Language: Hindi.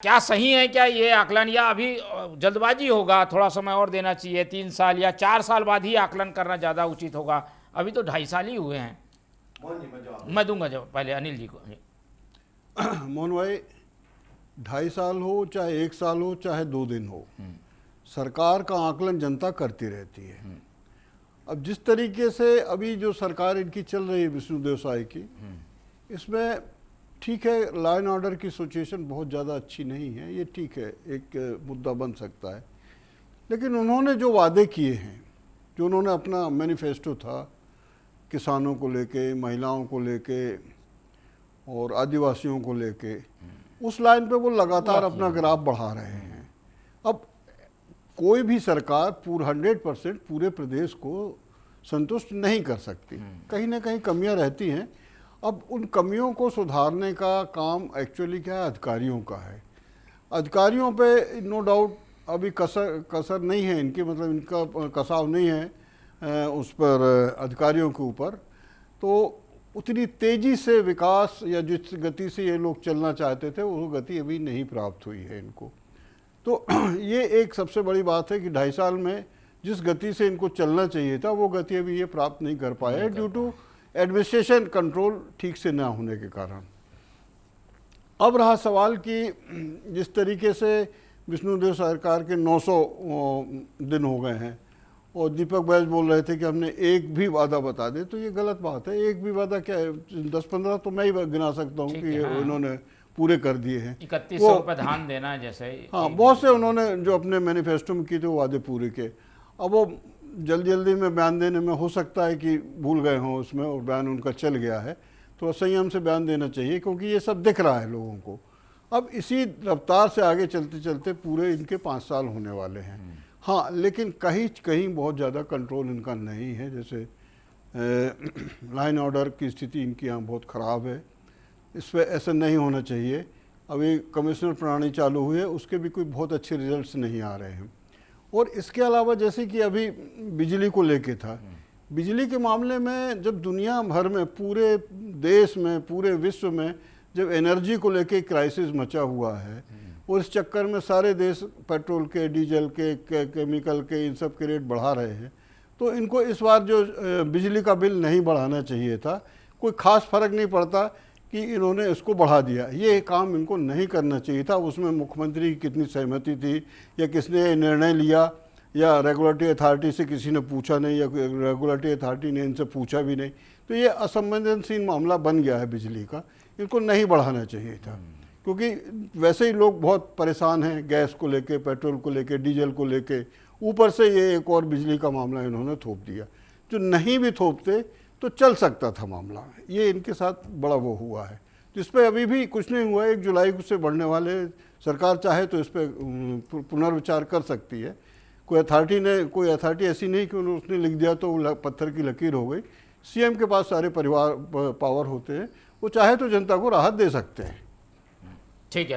क्या सही है क्या ये आकलन, या अभी जल्दबाजी होगा, थोड़ा समय और देना चाहिए, 3 साल या 4 साल बाद ही आकलन करना ज़्यादा उचित होगा? अभी तो 2.5 साल ही हुए हैं। मैं दूंगा जवाब पहले अनिल जी को। मोहन भाई, 2.5 साल हो चाहे 1 साल हो चाहे 2 दिन हो, सरकार का आकलन जनता करती रहती है। अब जिस तरीके से अभी जो सरकार इनकी चल रही है विष्णुदेव साय की, इसमें ठीक है, लॉ एंड ऑर्डर की सिचुएशन बहुत ज़्यादा अच्छी नहीं है, ये ठीक है, एक मुद्दा बन सकता है। लेकिन उन्होंने जो वादे किए हैं, जो उन्होंने अपना मैनिफेस्टो था किसानों को लेके, महिलाओं को लेके और आदिवासियों को लेके, उस लाइन पे वो लगातार अपना ग्राफ बढ़ा रहे हैं। अब कोई भी सरकार 100% पूरे प्रदेश को संतुष्ट नहीं कर सकती, कहीं ना कहीं कमियां रहती हैं। अब उन कमियों को सुधारने का काम एक्चुअली क्या है, अधिकारियों का है। अधिकारियों पे नो डाउट अभी कसर नहीं है इनकी, मतलब इनका कसाव नहीं है उस पर, अधिकारियों के ऊपर। तो उतनी तेज़ी से विकास या जिस गति से ये लोग चलना चाहते थे वो गति अभी नहीं प्राप्त हुई है इनको। तो ये एक सबसे बड़ी बात है कि 2.5 साल में जिस गति से इनको चलना चाहिए था वो गति अभी ये प्राप्त नहीं कर पाए हैं, ड्यू टू एडमिनिस्ट्रेशन कंट्रोल ठीक से ना होने के कारण। अब रहा सवाल कि जिस तरीके से विष्णुदेव सरकार के 900 दिन हो गए हैं और दीपक बैज बोल रहे थे कि हमने एक भी वादा बता दे, तो ये गलत बात है। एक भी वादा क्या है, 10-15 तो मैं ही गिना सकता हूँ कि हाँ। इन्होंने पूरे कर दिए हैं। 3100 रुपये धान देना जैसे, हाँ, बहुत से उन्होंने जो अपने मैनिफेस्टो में किए थे वो वादे पूरे किए। अब वो जल्दी में बयान देने में हो सकता है कि भूल गए हों उसमें और बयान उनका चल गया है, तो संयम से बयान देना चाहिए क्योंकि ये सब दिख रहा है लोगों को। अब इसी रफ्तार से आगे चलते चलते पूरे इनके 5 साल होने वाले हैं। हाँ, लेकिन कहीं कहीं बहुत ज़्यादा कंट्रोल इनका नहीं है, जैसे लाइन ऑर्डर की स्थिति इनकी यहाँ बहुत ख़राब है, इस पर ऐसा नहीं होना चाहिए। अभी कमिश्नर प्रणाली चालू हुई है, उसके भी कोई बहुत अच्छे रिजल्ट्स नहीं आ रहे हैं। और इसके अलावा जैसे कि अभी बिजली को लेके था, बिजली के मामले में जब दुनिया भर में, पूरे देश में, पूरे विश्व में जब एनर्जी को लेके क्राइसिस मचा हुआ है और इस चक्कर में सारे देश पेट्रोल के, डीजल के, केमिकल के, इन सब के रेट बढ़ा रहे हैं, तो इनको इस बार जो बिजली का बिल नहीं बढ़ाना चाहिए था। कोई ख़ास फर्क नहीं पड़ता कि इन्होंने इसको बढ़ा दिया, ये काम इनको नहीं करना चाहिए था। उसमें मुख्यमंत्री की कितनी सहमति थी या किसने निर्णय लिया, या रेगुलेटरी अथॉरिटी से किसी ने पूछा नहीं, या रेगुलेटरी अथॉरिटी ने इनसे पूछा भी नहीं, तो ये असंवेदनशील मामला बन गया है बिजली का। इनको नहीं बढ़ाना चाहिए था क्योंकि वैसे ही लोग बहुत परेशान हैं गैस को लेके, पेट्रोल को लेके, डीजल को लेके, ऊपर से ये एक और बिजली का मामला इन्होंने थोप दिया। जो नहीं भी थोपते तो चल सकता था मामला, ये इनके साथ बड़ा वो हुआ है, जिस पे अभी भी कुछ नहीं हुआ है। 1 जुलाई से बढ़ने वाले, सरकार चाहे तो इस पर पुनर्विचार कर सकती है। कोई अथॉरिटी ऐसी नहीं कि उसने लिख दिया तो पत्थर की लकीर हो गई। सीएम के पास सारे पावर होते हैं, वो चाहे तो जनता को राहत दे सकते हैं।